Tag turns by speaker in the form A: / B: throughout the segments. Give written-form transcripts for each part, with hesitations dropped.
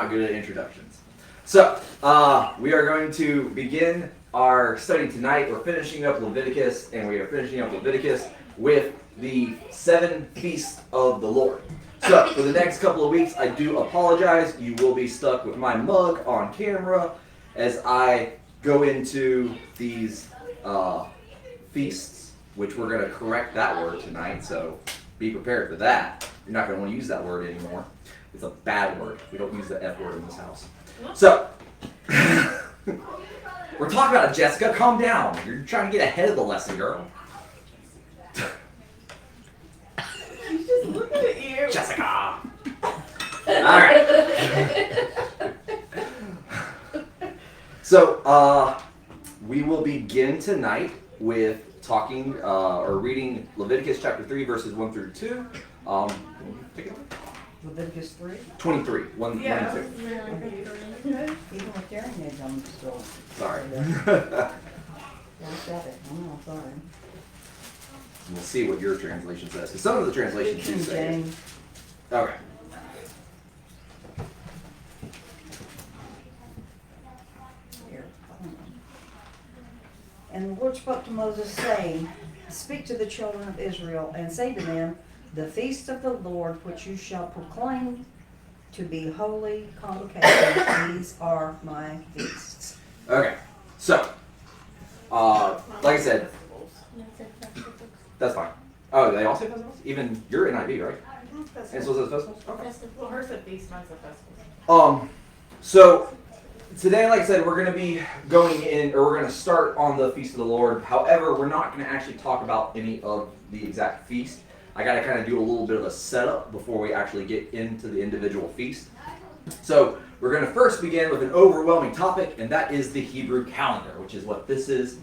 A: not good at introductions. So, we are going to begin our study tonight. We're finishing up Leviticus, and we are finishing up Leviticus with the 7 feasts of the Lord. So, for the next couple of weeks, I do apologize. You will be stuck with my mug on camera as I go into these feasts, which we're going to correct that word tonight, so be prepared for that. You're not going to want to use that word anymore. It's a bad word. We don't use the F word in this house. So, we're talking about it, Jessica. Calm down. You're trying to get ahead of the lesson, girl.
B: She's just looking at you.
A: Jessica. All right. So, we will begin tonight with talking or reading Leviticus chapter 3, verses 1 through 2. Take it away.
C: Leviticus 3?
A: 23, 1
B: Yeah.
A: and 2.
C: Even with their heads, I'm still.
A: Sorry.
C: Yeah, I got it. Oh, sorry.
A: We'll see what your translation says, because some of the translations do say it.
C: James.
A: Okay.
C: Here. And the Lord spoke to Moses, saying, Speak to the children of Israel, and say to them, The feast of the Lord, which you shall proclaim to be holy convocations, these are my feasts.
A: Okay. So, like I said, that's fine. Oh, they all say festivals? Even you're NIV, right? And so says festivals? Okay.
B: Well, hers said feast, mine said festival.
A: So today, like I said, we're going to be going in, or we're going to start on the Feast of the Lord. However, we're not going to actually talk about any of the exact feast. I got to kind of do a little bit of a setup before we actually get into the individual feast. So we're going to first begin with an overwhelming topic, and that is the Hebrew calendar, which is what this is.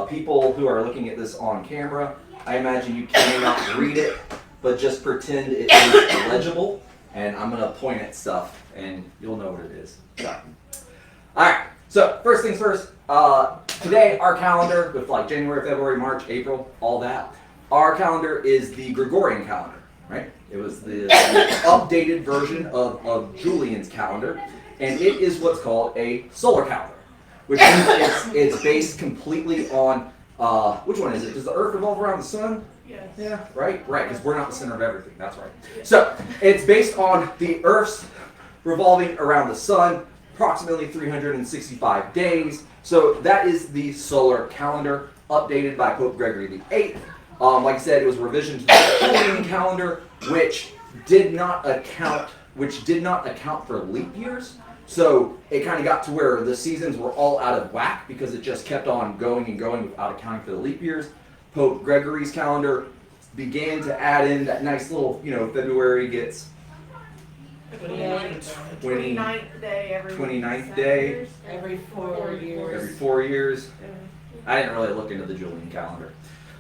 A: People who are looking at this on camera, I imagine you cannot read it, but just pretend it is legible, and I'm going to point at stuff, and you'll know what it is. So. Alright, so first things first, today our calendar with like January, February, March, April, all that, our calendar is the Gregorian calendar, right? It was the updated version of Julian's calendar, and it is what's called a solar calendar, which means it's based completely on, which one is it? Does the Earth revolve around the sun?
B: Yes.
A: Yeah, right, because we're not the center of everything, that's right. So, it's based on the Earth's revolving around the sun, approximately 365 days. So that is the solar calendar, updated by Pope Gregory VIII. Like I said, it was a revision to the Julian calendar, which did not account for leap years. So it kind of got to where the seasons were all out of whack because it just kept on going and going without accounting for the leap years. Pope Gregory's calendar began to add in that nice little, February gets
B: 29th day every
A: 29th day.
D: Every 4 years.
A: Every 4 years. I didn't really look into the Julian calendar.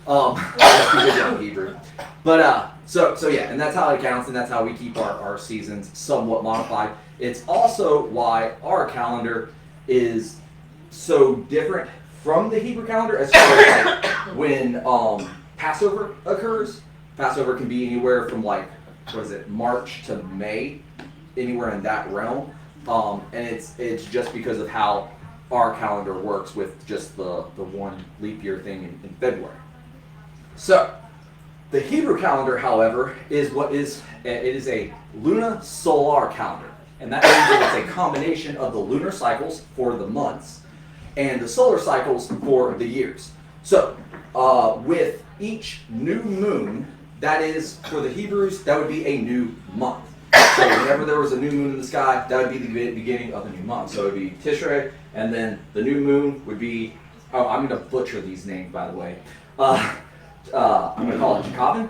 A: That's because I'm Hebrew. But so yeah, and that's how it counts, and that's how we keep our seasons somewhat modified. It's also why our calendar is so different from the Hebrew calendar as far as like when Passover occurs. Passover can be anywhere from like March to May, anywhere in that realm. And it's just because of how our calendar works with just the one leap year thing in February. So, the Hebrew calendar, however, is a lunisolar calendar. And that means that it's a combination of the lunar cycles for the months and the solar cycles for the years. So, with each new moon, that is, for the Hebrews, that would be a new month. So whenever there was a new moon in the sky, that would be the beginning of a new month. So it would be Tishrei, and then the new moon would be, I'm going to butcher these names, by the way. I'm going to call it Jacobin.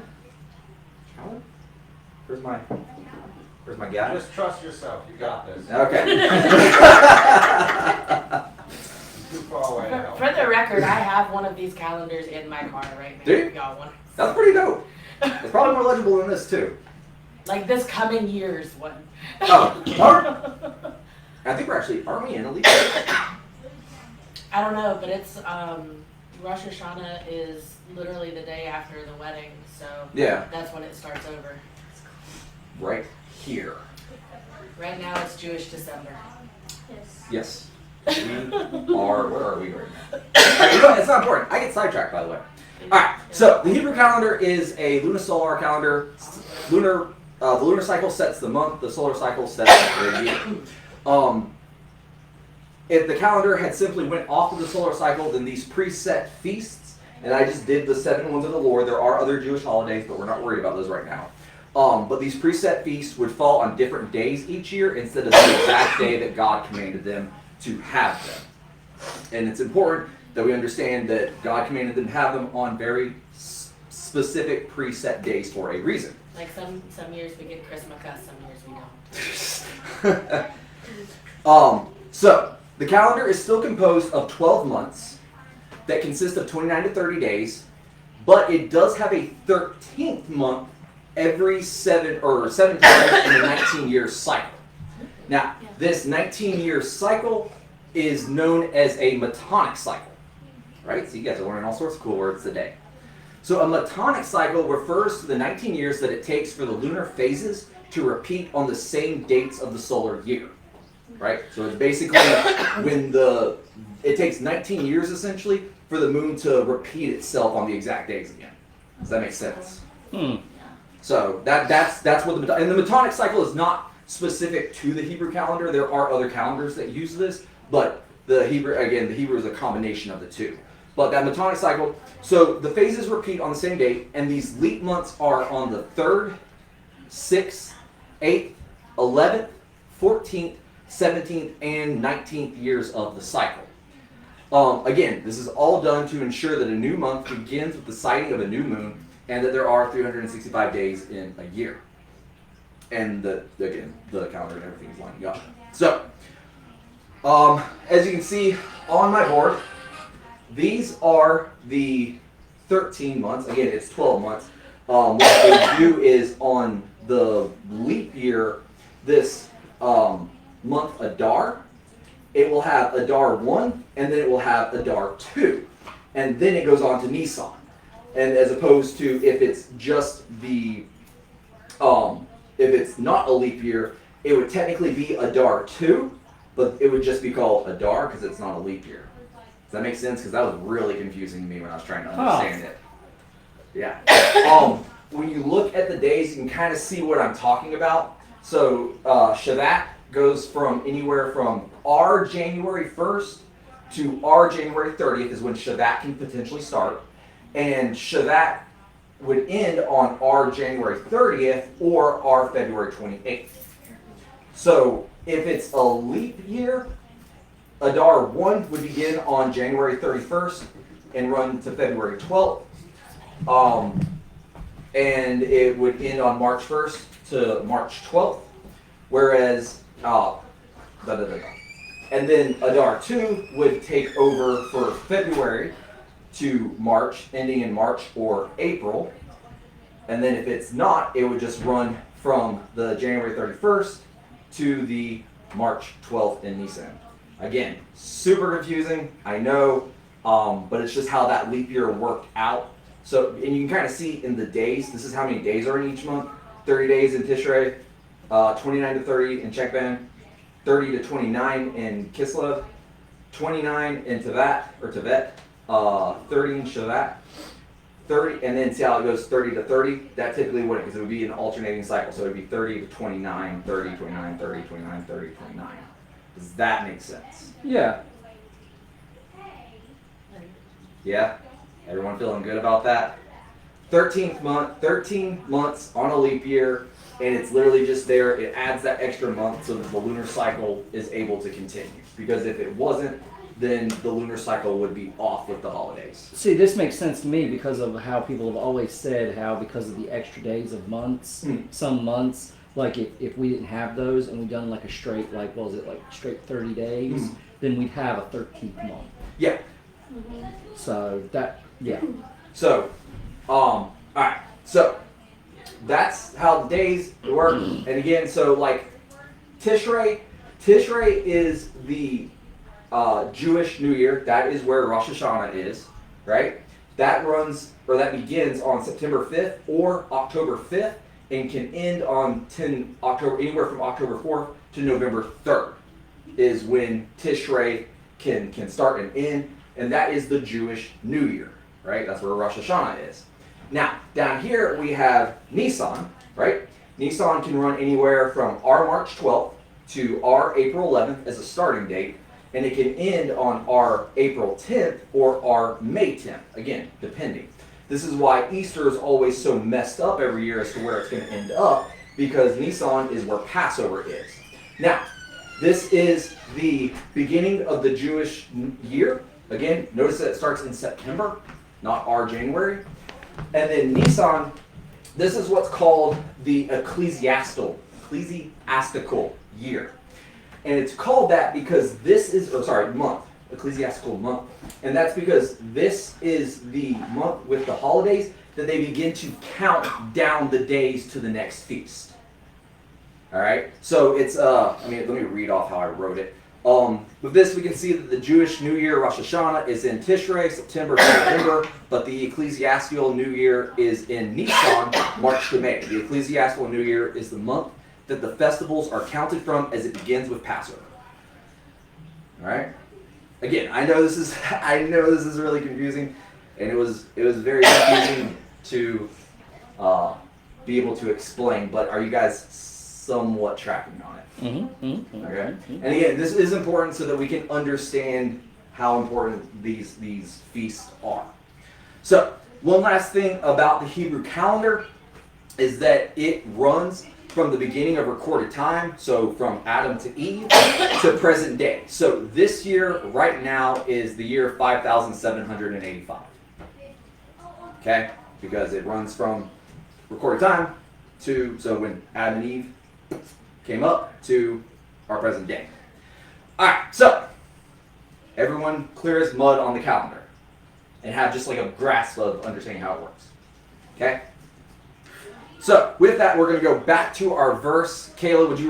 A: Where's my guy?
E: Just trust yourself. You got this.
A: Okay.
E: Too far away now.
D: For the record, I have one of these calendars in my car right now.
A: Do you?
D: Y'all want
A: That's pretty dope. It's probably more legible than this, too.
D: like this coming year's one.
A: Oh, I think aren't we in a leap year?
D: I don't know, but it's Rosh Hashanah is literally the day after the wedding, so
A: Yeah.
D: that's when it starts over.
A: Right here.
D: Right now it's Jewish December.
A: Yes. Where are we right now? It's not important. I get sidetracked, by the way. Alright, so the Hebrew calendar is a lunisolar calendar. The lunar cycle sets the month, the solar cycle sets the year. If the calendar had simply went off of the solar cycle, then these preset feasts, and I just did the 7 ones of the Lord. There are other Jewish holidays, but we're not worried about those right now. But these preset feasts would fall on different days each year instead of the exact day that God commanded them to have them. And it's important that we understand that God commanded them to have them on very specific preset days for a reason.
D: Like some years we get Christmas, some years we don't.
A: So the calendar is still composed of 12 months that consist of 29 to 30 days, but it does have a 13th month every 7 times in a 19-year cycle. Now, this 19-year cycle is known as a metonic cycle, right? So you guys are learning all sorts of cool words today. So a metonic cycle refers to the 19 years that it takes for the lunar phases to repeat on the same dates of the solar year, right? So it's basically when it takes 19 years essentially for the moon to repeat itself on the exact days again. Does that make sense? So that's what the metonic cycle is not specific to the Hebrew calendar. There are other calendars that use this, but the Hebrew is a combination of the two. But that metonic cycle, so the phases repeat on the same date, and these leap months are on the 3rd, 6th, 8th, 11th, 14th, 17th, and 19th years of the cycle. Again, this is all done to ensure that a new month begins with the sighting of a new moon, and that there are 365 days in a year. And the calendar and everything is lining up. So, as you can see on my board, these are the 13 months. Again, it's 12 months. What they do is on the leap year, this month Adar, it will have Adar 1, and then it will have Adar 2. And then it goes on to Nisan. And as opposed to if it's just the, if it's not a leap year, it would technically be Adar 2, but it would just be called Adar because it's not a leap year. Does that make sense? Because that was really confusing to me when I was trying to understand it. Yeah. When you look at the days, you can kind of see what I'm talking about. So Shabbat goes from anywhere from our January 1st to our January 30th is when Shabbat can potentially start. And Shabbat would end on our January 30th or our February 28th. So if it's a leap year, Adar 1 would begin on January 31st and run to February 12th. And it would end on March 1st to March 12th. Whereas, and then Adar 2 would take over for February to March, ending in March or April. And then if it's not, it would just run from the January 31st to the March 12th in Nisan. Again, super confusing, I know, but it's just how that leap year worked out. So, and you can kind of see in the days, this is how many days are in each month. 30 days in Tishrei, 29 to 30 in Chekvan, 30 to 29 in Kislev, 29 in Tevet, 30 in Shavat, 30, and then see how it goes 30 to 30. That typically wouldn't, because it would be an alternating cycle. So it would be 30 to 29, 30, 29, 30, 29, 30, 29. Does that make sense?
F: Yeah.
A: Yeah? Everyone feeling good about that? 13 months on a leap year, and it's literally just there. It adds that extra month so that the lunar cycle is able to continue. Because if it wasn't, then the lunar cycle would be off with the holidays.
F: See, this makes sense to me because of how people have always said how because of the extra days of months, some months, like if we didn't have those and we done like a straight, like, what was it, like straight 30 days, then we'd have a 13th month.
A: Yeah.
F: So that, yeah.
A: So, alright, so that's how the days work. And again, so like Tishrei is the Jewish New Year. That is where Rosh Hashanah is, right? That begins on September 5th or October 5th and can end on anywhere from October 4th to November 3rd is when Tishrei can start and end, and that is the Jewish New Year, right? That's where Rosh Hashanah is. Now, down here we have Nisan, right? Nisan can run anywhere from our March 12th to our April 11th as a starting date, and it can end on our April 10th or our May 10th, again, depending. This is why Easter is always so messed up every year as to where it's going to end up, because Nisan is where Passover is. Now, this is the beginning of the Jewish year. Again, notice that it starts in September, not our January. And then Nisan, this is what's called the ecclesiastical year. And it's called that because month, ecclesiastical month. And that's because this is the month with the holidays that they begin to count down the days to the next feast. All right, so it's, let me read off how I wrote it. With this, we can see that the Jewish New Year, Rosh Hashanah, is in Tishrei, September to November, but the ecclesiastical New Year is in Nisan, March to May. The ecclesiastical New Year is the month that the festivals are counted from, as it begins with Passover. All right. Again, I know this is really confusing, and it was very confusing to be able to explain. But are you guys somewhat tracking on it?
F: Mm-hmm, mm-hmm,
A: Okay.
F: mm-hmm.
A: And again, this is important so that we can understand how important these feasts are. So, one last thing about the Hebrew calendar is that it runs from the beginning of recorded time, so from Adam to Eve, to present day. So this year, right now, is the year 5785. Okay? Because it runs from recorded time to, so when Adam and Eve came up, to our present day. Alright, so everyone clear as mud on the calendar and have just like a grasp of understanding how it works. Okay? So with that, we're going to go back to our verse. Kayla, would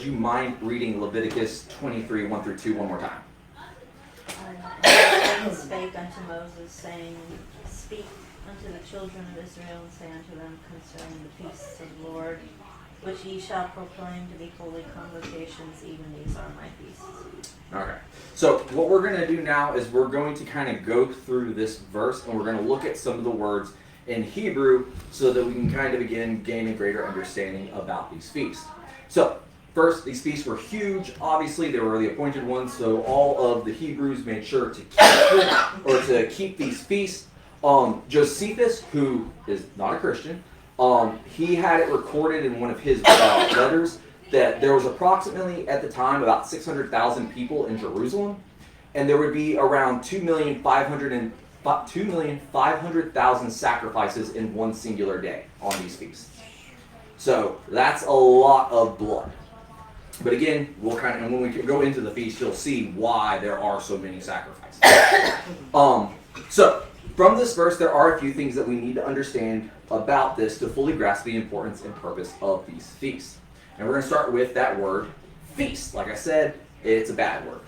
A: you mind reading Leviticus 23, 1 through 2 one more time?
G: And spake unto Moses, saying, Speak unto the children of Israel, and say unto them concerning the feasts of the Lord, which ye shall proclaim to be holy convocations, even these are my feasts.
A: Okay. So what we're going to do now is we're going to kind of go through this verse, and we're going to look at some of the words in Hebrew so that we can kind of begin gaining greater understanding about these feasts. So first, these feasts were huge. Obviously, they were the appointed ones, so all of the Hebrews made sure to keep these feasts. Josephus, who is not a Christian, he had it recorded in one of his letters that there was approximately, at the time, about 600,000 people in Jerusalem, and there would be around 2,500,000 sacrifices in one singular day on these feasts. So that's a lot of blood. But again, and when we go into the feast, you'll see why there are so many sacrifices. So from this verse, there are a few things that we need to understand about this to fully grasp the importance and purpose of these feasts. And we're going to start with that word, feast. Like I said, it's a bad word.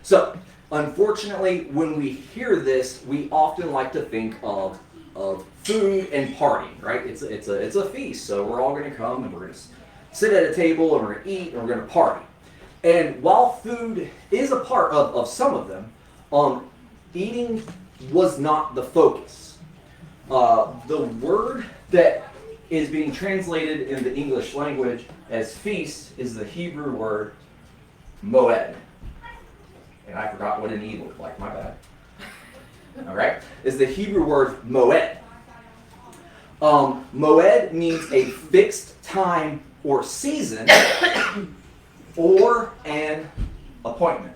A: So, unfortunately, when we hear this, we often like to think of food and partying, right? It's a feast, so we're all going to come and we're going to sit at a table and we're going to eat and we're going to party. And while food is a part of some of them, eating was not the focus. The word that is being translated in the English language as feast is the Hebrew word moed. And I forgot what an E looked like, my bad. Alright? Is the Hebrew word moed. Moed means a fixed time or season or an appointment.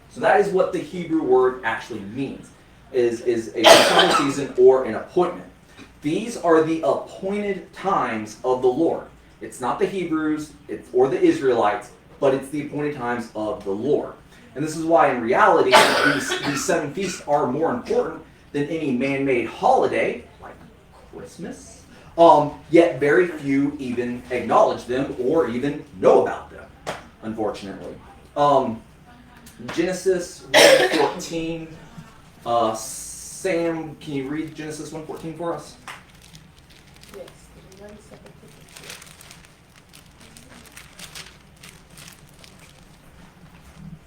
A: So that is what the Hebrew word actually means, is a time season or an appointment. These are the appointed times of the Lord. It's not the Hebrews or the Israelites, but it's the appointed times of the Lord. And this is why, in reality, these 7 feasts are more important than any man-made holiday, like Christmas, yet very few even acknowledge them or even know about them, unfortunately. Genesis 1:14 Sam, can you read Genesis 1:14 for us?
H: Yes, give me 1 second to get to it.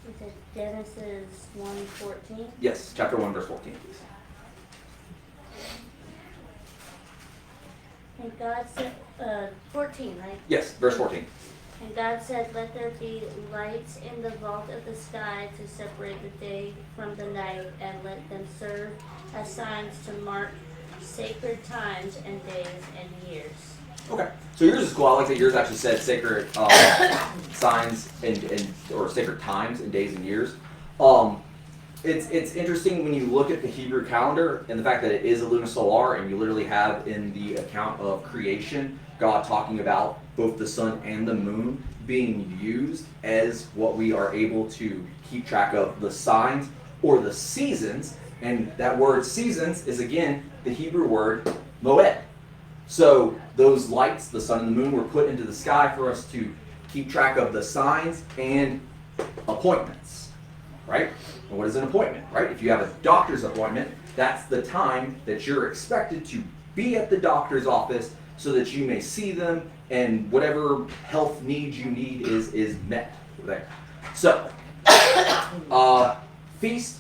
H: You said Genesis 1:14.
A: Yes, chapter 1, verse 14, please.
H: And God said, 14, right?
A: Yes, verse 14.
H: And God said, let there be lights in the vault of the sky to separate the day from the night, and let them serve as signs to mark sacred times and days and years.
A: Okay, so yours is cool. I like that yours actually said sacred signs and or sacred times and days and years. It's interesting when you look at the Hebrew calendar and the fact that it is a lunisolar, and you literally have in the account of creation God talking about both the sun and the moon being used as what we are able to keep track of the signs or the seasons. And that word seasons is again the Hebrew word moed. So those lights, the sun and the moon, were put into the sky for us to keep track of the signs and appointments, right? And what is an appointment, right? If you have a doctor's appointment, that's the time that you're expected to be at the doctor's office so that you may see them and whatever health needs you need is met there. So, feast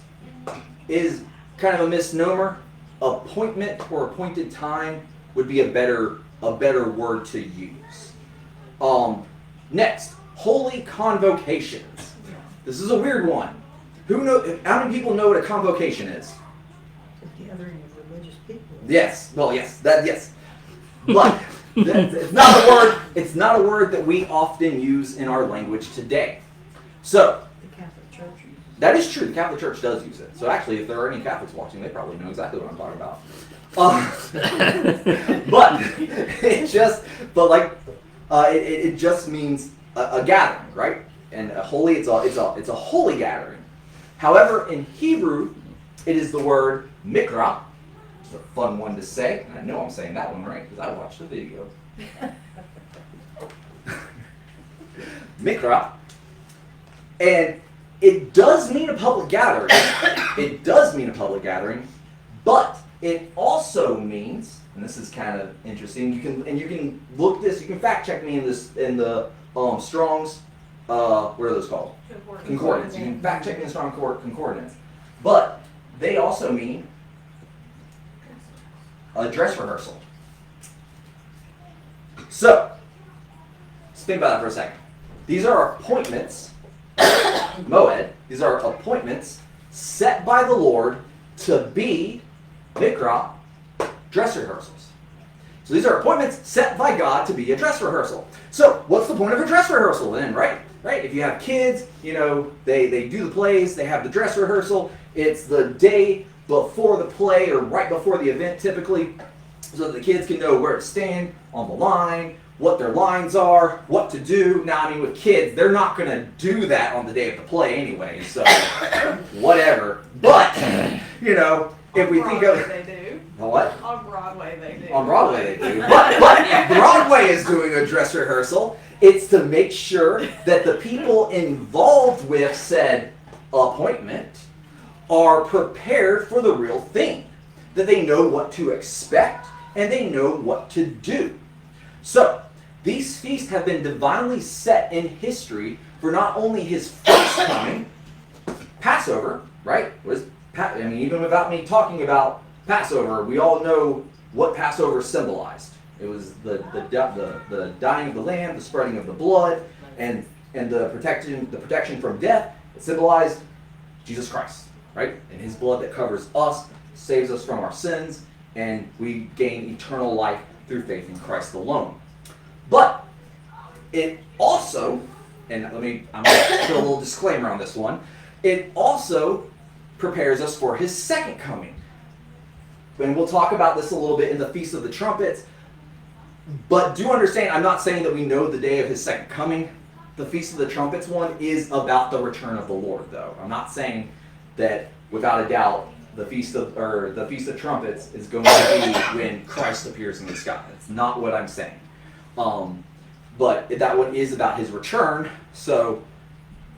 A: is kind of a misnomer. Appointment or appointed time would be a better word to use. Next, holy convocations. This is a weird one. How many people know what a convocation is?
C: The gathering of religious people.
A: Yes. Well, yes. Yes. But it's not a word. It's not a word that we often use in our language today. So
C: The Catholic Church uses it.
A: that is true. The Catholic Church does use it. So actually, if there are any Catholics watching, they probably know exactly what I'm talking about. But it just means a gathering, right? And a holy, it's a holy gathering. However, in Hebrew, it is the word mikra. It's a fun one to say. And I know I'm saying that one right because I watched the video. Mikra. And it does mean a public gathering. It does mean a public gathering, but it also means, and this is kind of interesting. You can look this. You can fact check me in the Strong's. What are those called? Concordance. You can fact check me in the Strong Concordance, but they also mean a dress rehearsal. So let's think about that for a second. These are appointments. Moed. These are appointments set by the Lord to be mikra, dress rehearsals. So these are appointments set by God to be a dress rehearsal. So what's the point of a dress rehearsal then, right? Right? If you have kids, they do the plays, they have the dress rehearsal. It's the day before the play or right before the event typically, so that the kids can know where to stand on the line, what their lines are, what to do. Now, I mean, with kids, they're not going to do that on the day of the play anyway, so whatever. But, if we think of...
B: they do.
A: What?
B: On Broadway they do.
A: On Broadway they do. But if Broadway is doing a dress rehearsal, it's to make sure that the people involved with said appointment are prepared for the real thing. That they know what to expect and they know what to do. So, these feasts have been divinely set in history for not only his first coming, Passover, right? Even without me talking about Passover, we all know what Passover symbolized. It was the dying of the lamb, the spreading of the blood, and the protection from death. It symbolized Jesus Christ, right? And his blood that covers us, saves us from our sins, and we gain eternal life through faith in Christ alone. But it also, and I'm going to put a little disclaimer on this one, it also prepares us for his second coming. And we'll talk about this a little bit in the Feast of the Trumpets. But do understand, I'm not saying that we know the day of his second coming. The Feast of the Trumpets one is about the return of the Lord, though. I'm not saying that, without a doubt, the Feast of Trumpets is going to be when Christ appears in the sky. That's not what I'm saying. But that one is about his return, so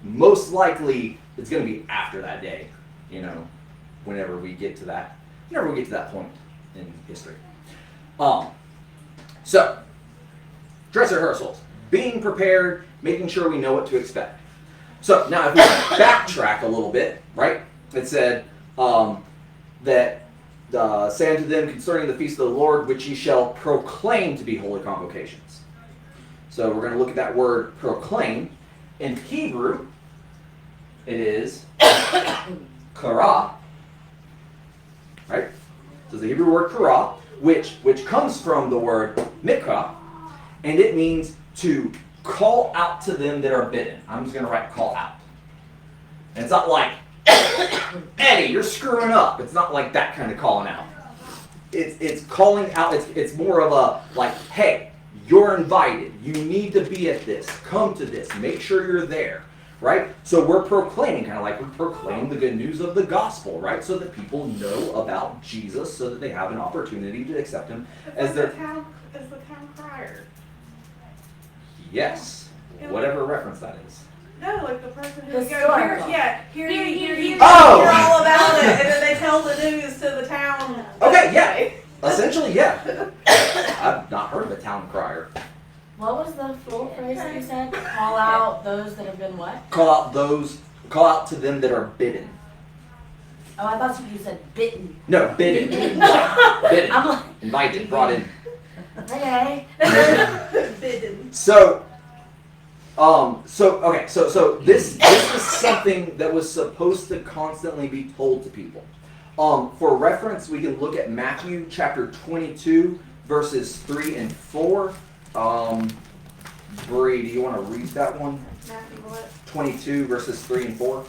A: most likely it's going to be after that day, whenever we get to that. never will get to that point in history. So, dress rehearsals, being prepared, making sure we know what to expect. So now if we backtrack a little bit, right? It said that say unto them concerning the feast of the Lord, which ye shall proclaim to be holy convocations. So we're going to look at that word proclaim. In Hebrew, it is kara, right? So it's the Hebrew word kara, which comes from the word mikra, and it means to call out to them that are bidden. I'm just going to write call out. And it's not like, Eddie, you're screwing up. It's not like that kind of calling out. It's calling out. It's more of a like, hey, you're invited. You need to be at this. Come to this. Make sure you're there. Right? So we're proclaiming, kind of like we proclaim the good news of the gospel, right? So that people know about Jesus, so that they have an opportunity to accept him as their...
B: the town crier.
A: Yes. Whatever reference that is.
B: No, like the person who
D: The
B: goes,
D: historical.
B: here you
A: Oh!
B: hear all about it, and then they tell the news to the town.
A: Okay, yeah. Essentially, yeah. I've not heard of a town crier.
D: What was the full phrase that you said? Call out those that have been what?
A: Call out to them that are bidden.
D: Oh, I thought you said bitten.
A: No, bidden. Bidden.
D: I'm like,
A: Invited, brought in.
D: okay.
A: So this is something that was supposed to constantly be told to people. For reference, we can look at Matthew chapter 22, verses 3 and 4. Bree, do you want to read that one?
B: Matthew what?
A: 22, verses 3 and 4.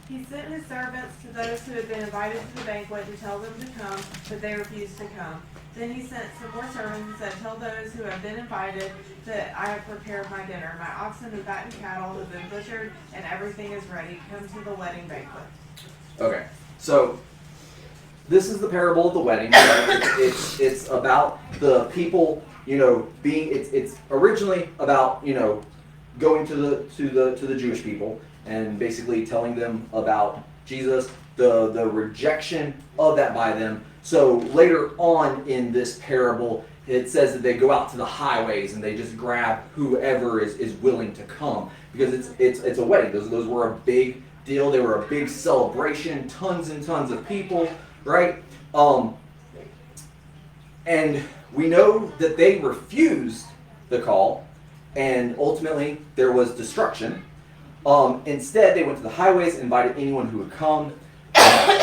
B: He sent his servants to those who had been invited to the banquet to tell them to come, but they refused to come. Then he sent some more servants and said, tell those who have been invited that I have prepared my dinner. My oxen and fattened cattle have been butchered, and everything is ready. Come to the wedding banquet.
A: Okay, so this is the parable of the wedding. It's about the people, being. It's originally about going to the Jewish people and basically telling them about Jesus, the rejection of that by them. So later on in this parable, it says that they go out to the highways and they just grab whoever is willing to come, because it's a wedding. Those were a big deal. They were a big celebration. Tons and tons of people, right? And we know that they refused the call, and ultimately there was destruction. Instead, they went to the highways and invited anyone who would come.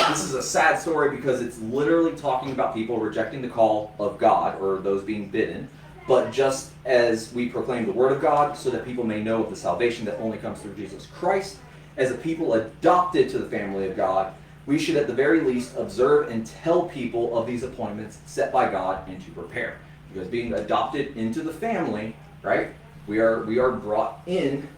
A: This is a sad story because it's literally talking about people rejecting the call of God, or those being bidden. But just as we proclaim the word of God so that people may know of the salvation that only comes through Jesus Christ, as a people adopted to the family of God, we should at the very least observe and tell people of these appointments set by God and to prepare. Because being adopted into the family, right, we are brought in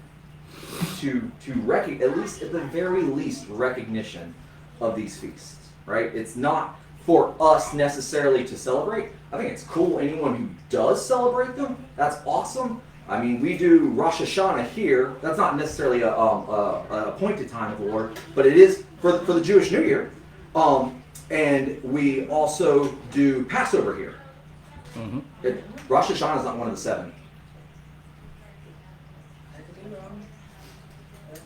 A: to at least at the very least recognition of these feasts, right? It's not for us necessarily to celebrate. I think it's cool anyone who does celebrate them. That's awesome. I mean, we do Rosh Hashanah here. That's not necessarily a appointed time of the Lord, but it is for the Jewish New Year. And we also do Passover here. Mm-hmm. Rosh Hashanah is not one of the 7.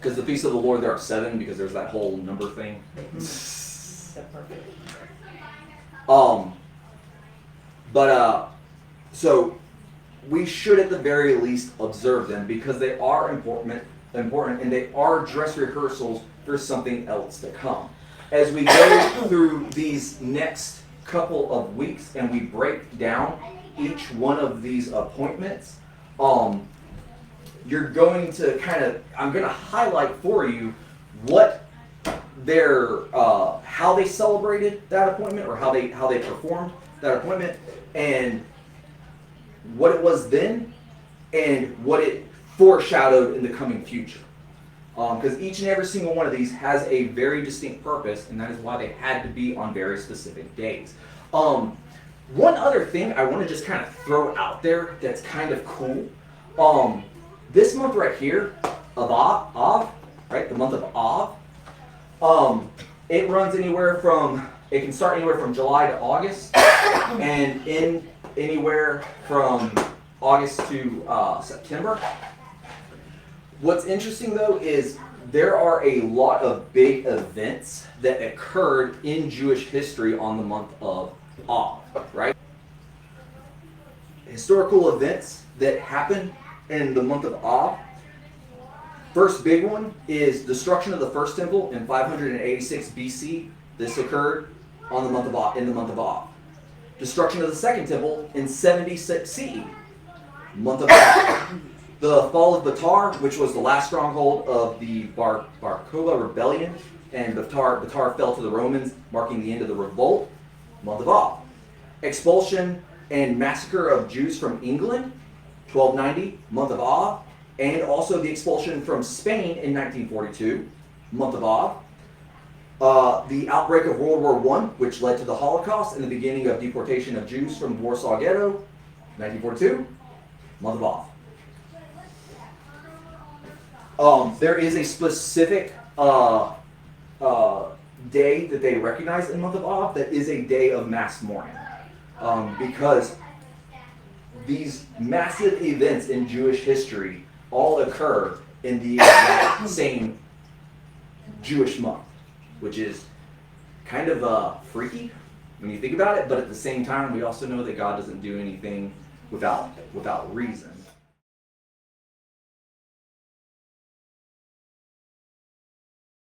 A: Because the feast of the Lord, there are 7, because there's that whole number thing. So we should at the very least observe them, because they are important, and they are dress rehearsals for something else to come. As we go through these next couple of weeks and we break down each one of these appointments, you're going to I'm going to highlight for you what how they celebrated that appointment, or how they performed that appointment, and what it was then, and what it foreshadowed in the coming future. Because each and every single one of these has a very distinct purpose, and that is why they had to be on very specific days. One other thing I want to just kind of throw out there that's kind of cool. This month right here, of Av, right? The month of Av. It runs it can start anywhere from July to August, and in anywhere from August to September. What's interesting though is there are a lot of big events that occurred in Jewish history on the month of Av, right? Historical events that happened in the month of Av. First big one is destruction of the first temple in 586 BC. This occurred on the month of Av, in the month of Av. Destruction of the second temple in 76 CE, month of Av. The fall of Batar, which was the last stronghold of the Bar Kokhba rebellion, and Batar fell to the Romans, marking the end of the revolt, month of Av. Expulsion and massacre of Jews from England, 1290, month of Av. And also the expulsion from Spain in 1942, month of Av. The outbreak of World War I, which led to the Holocaust and the beginning of deportation of Jews from the Warsaw Ghetto, 1942, month of Av. There is a specific day that they recognize in the month of Av that is a day of mass mourning. Because these massive events in Jewish history all occur in the exact same Jewish month, which is kind of freaky when you think about it, but at the same time, we also know that God doesn't do anything without reason.